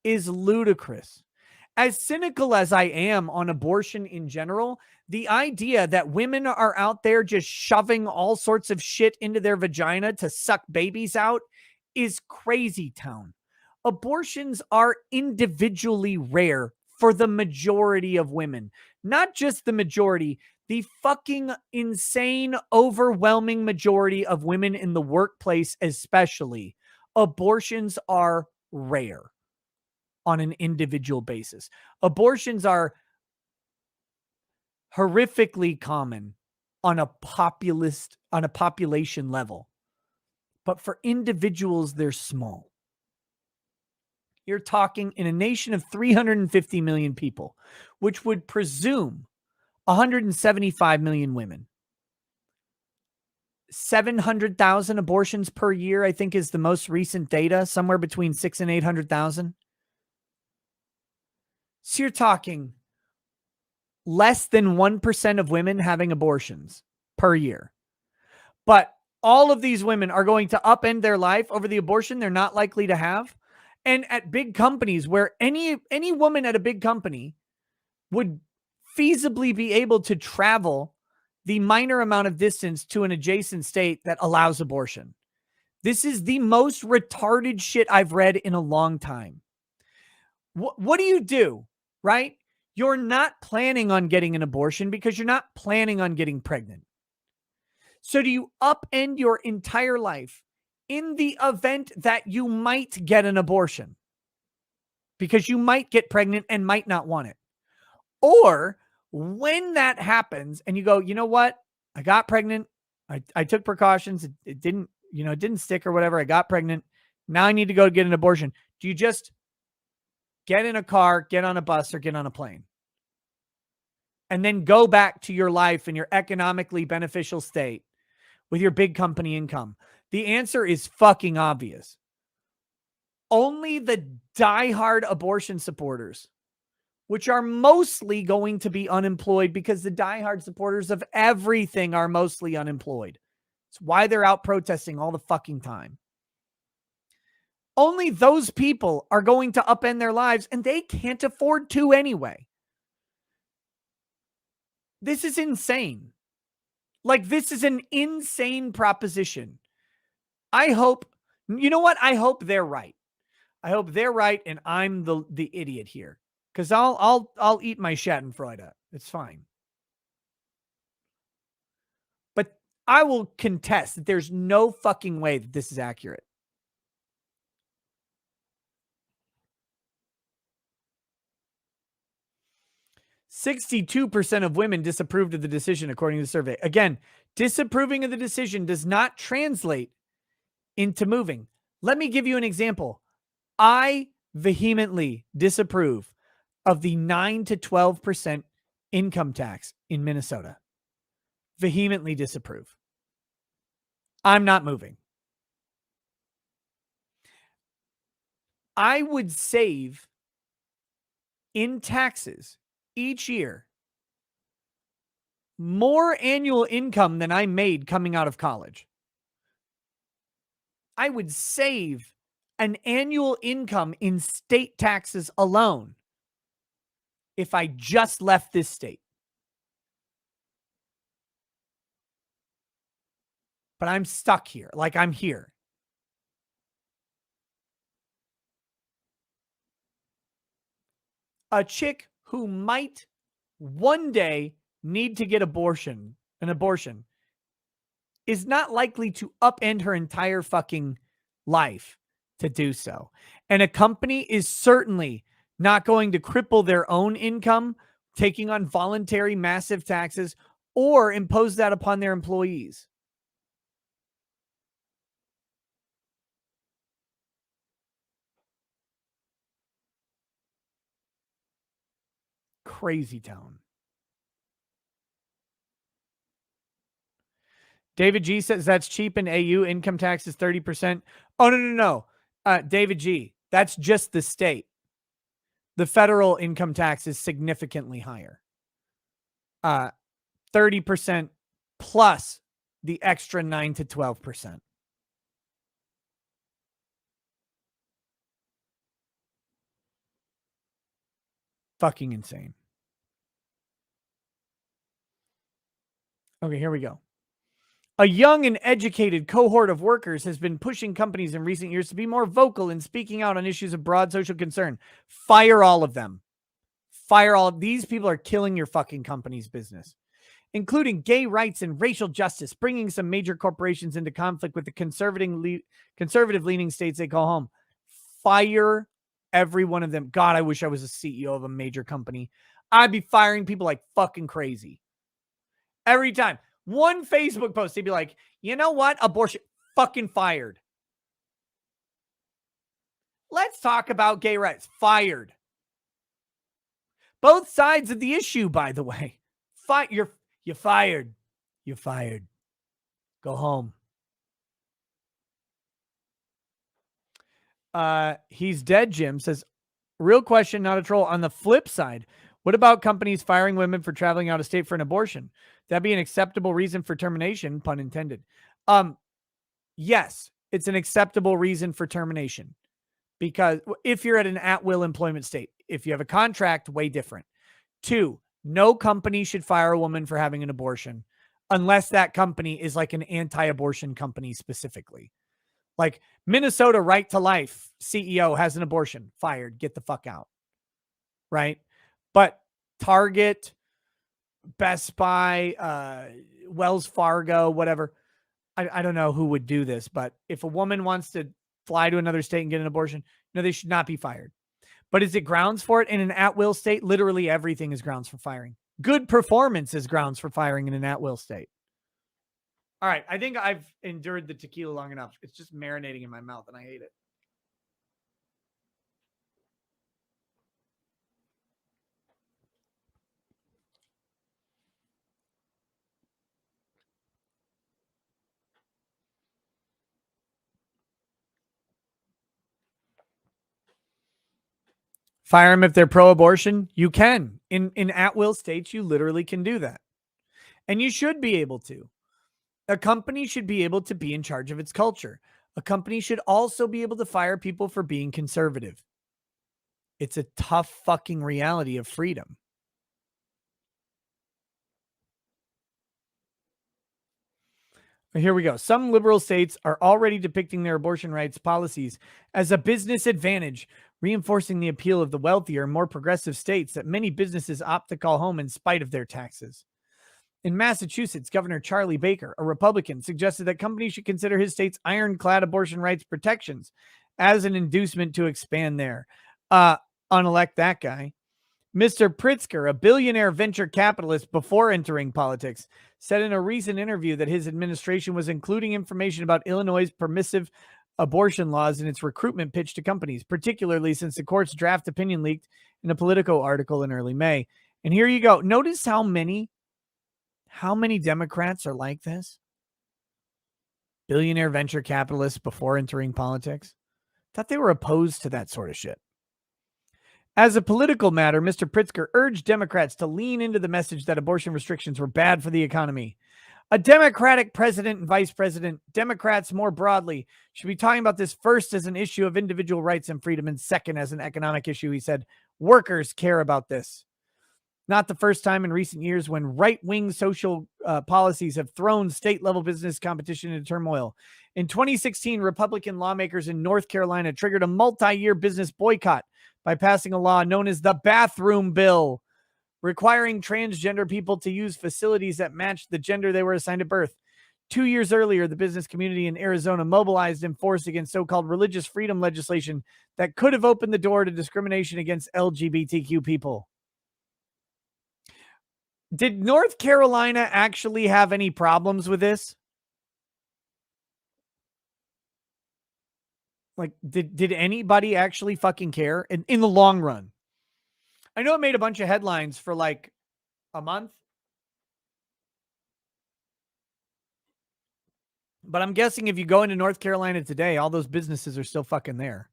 S1: Is ludicrous. As cynical as I am on abortion in general, the idea that women are out there just shoving all sorts of shit into their vagina to suck babies out is crazy town. Abortions are individually rare for the majority of women. Not just the majority, the fucking insane, overwhelming majority of women in the workplace, especially. Abortions are rare on an individual basis. Abortions are horrifically common on a population level. But for individuals, they're small. You're talking in a nation of 350 million people, which would presume 175 million women. 700,000 abortions per year, I think, is the most recent data, somewhere between 600,000 and 800,000. So you're talking less than 1% of women having abortions per year. But all of these women are going to upend their life over the abortion they're not likely to have. And at big companies where any woman at a big company would feasibly be able to travel the minor amount of distance to an adjacent state that allows abortion. This is the most retarded shit I've read in a long time. What do you do, right? You're not planning on getting an abortion because you're not planning on getting pregnant. So do you upend your entire life in the event that you might get an abortion? Because you might get pregnant and might not want it. Or when that happens and you go, you know what? I got pregnant. I took precautions. It didn't, it didn't stick or whatever. I got pregnant. Now I need to go get an abortion. Do you just get in a car, get on a bus, or get on a plane? and then go back to your life in your economically beneficial state with your big company income? The answer is fucking obvious. Only the diehard abortion supporters, which are mostly going to be unemployed because the diehard supporters of everything are mostly unemployed. It's why they're out protesting all the fucking time. Only those people are going to upend their lives, and they can't afford to anyway. This is insane. Like, this is an insane proposition. I hope, you know what? I hope they're right. I hope they're right, and I'm the idiot here. Because I'll eat my Schadenfreude. It's fine. But I will contest that there's no fucking way that this is accurate. "62% of women disapproved of the decision, according to the survey." Again, disapproving of the decision does not translate into moving. Let me give you an example. I vehemently disapprove of the 9 to 12% income tax in Minnesota. Vehemently disapprove. I'm not moving. I would save in taxes each year more annual income than I made coming out of college. I would save an annual income in state taxes alone if I just left this state. But I'm stuck here. Like, I'm here. A chick who might one day need to get an abortion, is not likely to upend her entire fucking life to do so. And a company is certainly not going to cripple their own income, taking on voluntary massive taxes, or impose that upon their employees. Crazy town. David G says that's cheap in AU. Income tax is 30%. Oh, no. David G, that's just the state. The federal income tax is significantly higher. 30% plus the extra 9 to 12%. Fucking insane. Okay, here we go. A young and educated cohort of workers has been pushing companies in recent years to be more vocal in speaking out on issues of broad social concern. Fire all of them. Fire all of these people are killing your fucking company's business, including gay rights and racial justice, bringing some major corporations into conflict with the conservative leaning states they call home. Fire every one of them. God, I wish I was a CEO of a major company. I'd be firing people like fucking crazy. Every time. One Facebook post, they'd be like, you know what? Abortion, fucking fired. Let's talk about gay rights. Fired. Both sides of the issue, by the way. You're fired. You're fired. Go home. He's dead, Jim says, real question, not a troll. On the flip side, what about companies firing women for traveling out of state for an abortion? That'd be an acceptable reason for termination, pun intended. Yes, it's an acceptable reason for termination, because if you're at an at-will employment state, if you have a contract, way different. 2, no company should fire a woman for having an abortion unless that company is like an anti-abortion company specifically. Like Minnesota Right to Life CEO has an abortion, fired, get the fuck out. Right? But Target, Best Buy, Wells Fargo, whatever. I don't know who would do this, but if a woman wants to fly to another state and get an abortion, no, they should not be fired. But is it grounds for it in an at-will state? Literally everything is grounds for firing. Good performance is grounds for firing in an at-will state. All right, I think I've endured the tequila long enough. It's just marinating in my mouth, and I hate it. Fire them if they're pro-abortion? You can. In at-will states, you literally can do that. And you should be able to. A company should be able to be in charge of its culture. A company should also be able to fire people for being conservative. It's a tough fucking reality of freedom. Here we go. Some liberal states are already depicting their abortion rights policies as a business advantage, reinforcing the appeal of the wealthier and more progressive states that many businesses opt to call home in spite of their taxes. In Massachusetts, Governor Charlie Baker, a Republican, suggested that companies should consider his state's ironclad abortion rights protections as an inducement to expand there. Unelect that guy. Mr. Pritzker, a billionaire venture capitalist before entering politics, said in a recent interview that his administration was including information about Illinois' permissive abortion laws in its recruitment pitch to companies, particularly since the court's draft opinion leaked in a Politico article in early May. And here you go. Notice how many Democrats are like this? Billionaire venture capitalists before entering politics. Thought they were opposed to that sort of shit. As a political matter, Mr. Pritzker urged Democrats to lean into the message that abortion restrictions were bad for the economy. A Democratic president and vice president, Democrats more broadly, should be talking about this first as an issue of individual rights and freedom and second as an economic issue, he said. Workers care about this. Not the first time in recent years when right-wing social policies have thrown state-level business competition into turmoil. In 2016, Republican lawmakers in North Carolina triggered a multi-year business boycott by passing a law known as the Bathroom Bill, requiring transgender people to use facilities that matched the gender they were assigned at birth. 2 years earlier, the business community in Arizona mobilized in force against so-called religious freedom legislation that could have opened the door to discrimination against LGBTQ people. Did North Carolina actually have any problems with this? Like, did anybody actually fucking care in the long run? I know it made a bunch of headlines for like a month, but I'm guessing if you go into North Carolina today, all those businesses are still fucking there.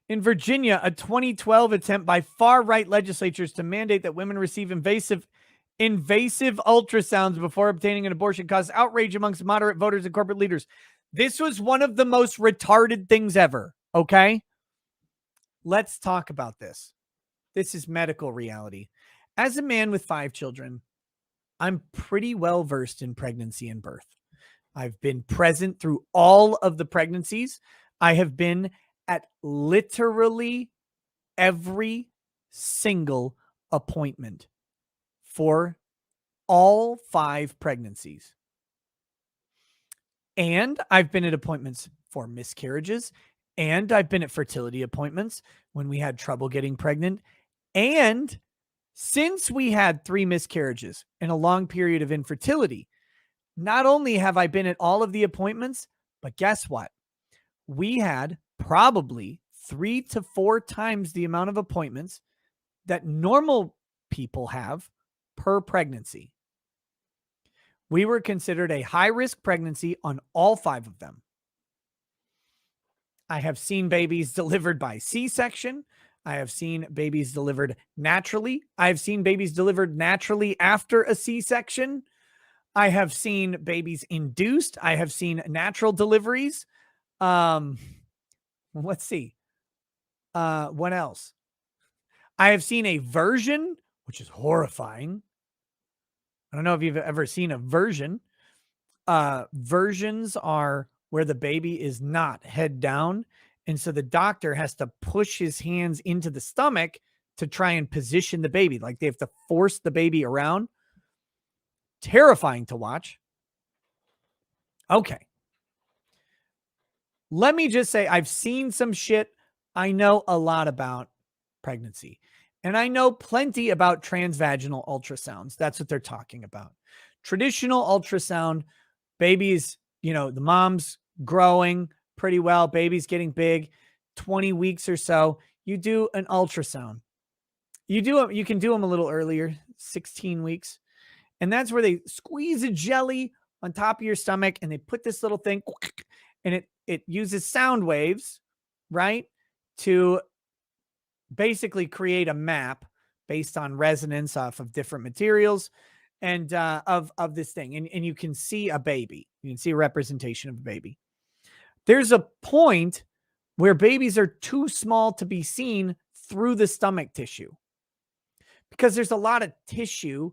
S1: In Virginia, a 2012 attempt by far-right legislatures to mandate that women receive invasive ultrasounds before obtaining an abortion caused outrage amongst moderate voters and corporate leaders. This was one of the most retarded things ever, okay? Let's talk about this. This is medical reality. As a man with 5 children, I'm pretty well versed in pregnancy and birth. I've been present through all of the pregnancies. I have been at literally every single appointment for all 5 pregnancies. And I've been at appointments for miscarriages, and I've been at fertility appointments when we had trouble getting pregnant. And since we had 3 miscarriages and a long period of infertility, not only have I been at all of the appointments, but guess what? We had probably 3 to 4 times the amount of appointments that normal people have per pregnancy. We were considered a high-risk pregnancy on all 5 of them. I have seen babies delivered by C-section. I have seen babies delivered naturally. I have seen babies delivered naturally after a C-section. I have seen babies induced. I have seen natural deliveries. Let's see. What else? I have seen a version, which is horrifying. I don't know if you've ever seen a version. Versions are where the baby is not head down. And so the doctor has to push his hands into the stomach to try and position the baby. Like they have to force the baby around. Terrifying to watch. Okay. Let me just say, I've seen some shit. I know a lot about pregnancy. And I know plenty about transvaginal ultrasounds. That's what they're talking about. Traditional ultrasound, babies, the mom's growing pretty well, baby's getting big, 20 weeks or so, you do an ultrasound. You can do them a little earlier, 16 weeks. And that's where they squeeze a jelly on top of your stomach and they put this little thing and it uses sound waves right? To basically create a map based on resonance off of different materials and of this thing. And you can see a baby. You can see a representation of a baby. There's a point where babies are too small to be seen through the stomach tissue because there's a lot of tissue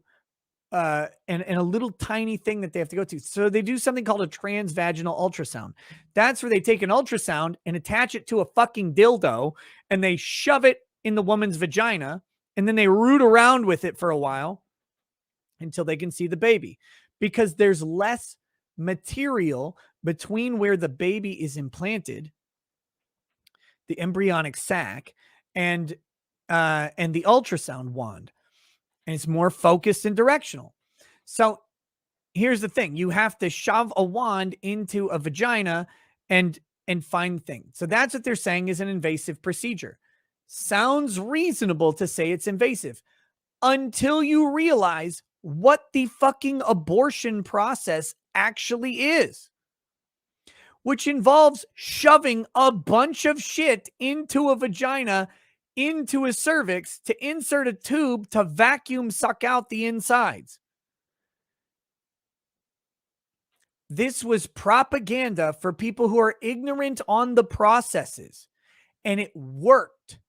S1: and a little tiny thing that they have to go to. So they do something called a transvaginal ultrasound. That's where they take an ultrasound and attach it to a fucking dildo and they shove it in the woman's vagina and then they root around with it for a while until they can see the baby because there's less material between where the baby is implanted, the embryonic sac, and the ultrasound wand, and it's more focused and directional. So here's the thing: you have to shove a wand into a vagina and find things. So that's what they're saying is an invasive procedure. Sounds reasonable to say it's invasive until you realize what the fucking abortion process actually is, which involves shoving a bunch of shit into a vagina, into a cervix to insert a tube to vacuum suck out the insides. This was propaganda for people who are ignorant on the processes, and it worked.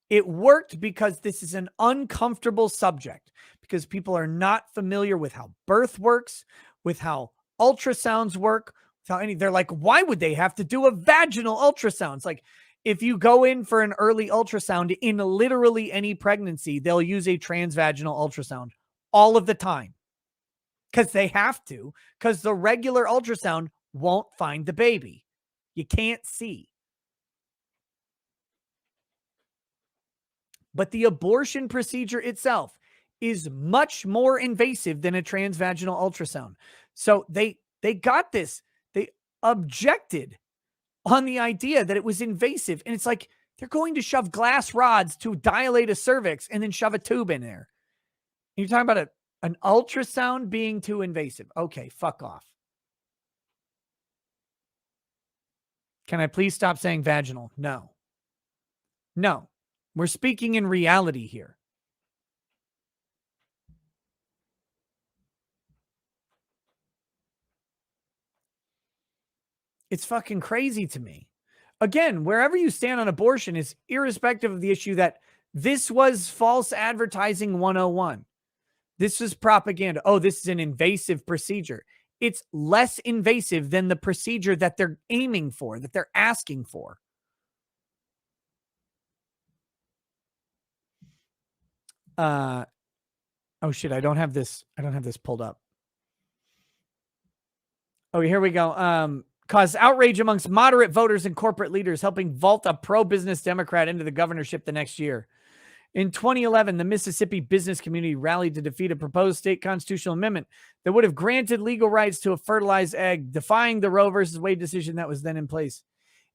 S1: It worked because this is an uncomfortable subject, because people are not familiar with how birth works, with how ultrasounds work, with how they're like, why would they have to do a vaginal ultrasound? It's like, if you go in for an early ultrasound in literally any pregnancy, they'll use a transvaginal ultrasound all of the time because they have to, because the regular ultrasound won't find the baby. You can't see. But the abortion procedure itself is much more invasive than a transvaginal ultrasound. So they got this. They objected on the idea that it was invasive. And it's like they're going to shove glass rods to dilate a cervix and then shove a tube in there. And you're talking about an ultrasound being too invasive. Okay, fuck off. Can I please stop saying vaginal? No. No. We're speaking in reality here. It's fucking crazy to me. Again, wherever you stand on abortion is irrespective of the issue that this was false advertising 101. This is propaganda. Oh, this is an invasive procedure. It's less invasive than the procedure that they're aiming for, that they're asking for. Oh shit, I don't have this pulled up. Oh, here we go. Caused outrage amongst moderate voters and corporate leaders, helping vault a pro-business Democrat into the governorship the next year. In 2011, the Mississippi business community rallied to defeat a proposed state constitutional amendment that would have granted legal rights to a fertilized egg, defying the Roe versus Wade decision that was then in place.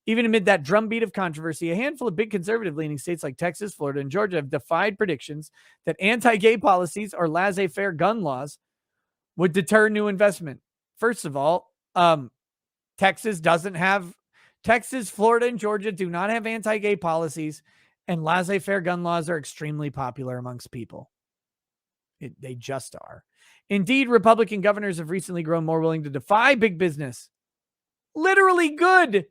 S1: Even amid that drumbeat of controversy, a handful of big conservative-leaning states like Texas, Florida, and Georgia have defied predictions that anti-gay policies or laissez-faire gun laws would deter new investment. First of all, Texas, Florida, and Georgia do not have anti-gay policies, and laissez-faire gun laws are extremely popular amongst people. They just are. Indeed, Republican governors have recently grown more willing to defy big business. Literally good.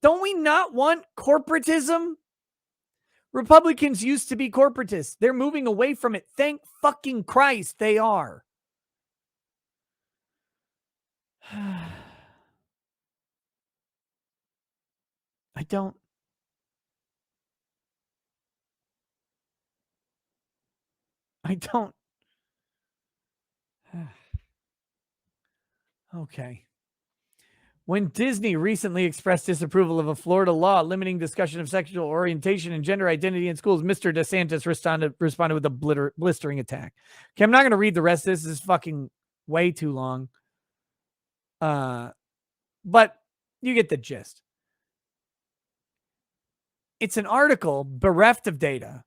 S1: Don't we not want corporatism? Republicans used to be corporatists. They're moving away from it. Thank fucking Christ they are. I don't. Okay. When Disney recently expressed disapproval of a Florida law limiting discussion of sexual orientation and gender identity in schools, Mr. DeSantis responded with a blistering attack. Okay, I'm not going to read the rest of this. This is fucking way too long. But you get the gist. It's an article bereft of data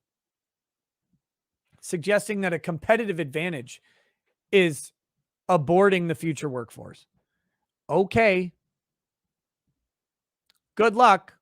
S1: suggesting that a competitive advantage is aborting the future workforce. Okay. Good luck.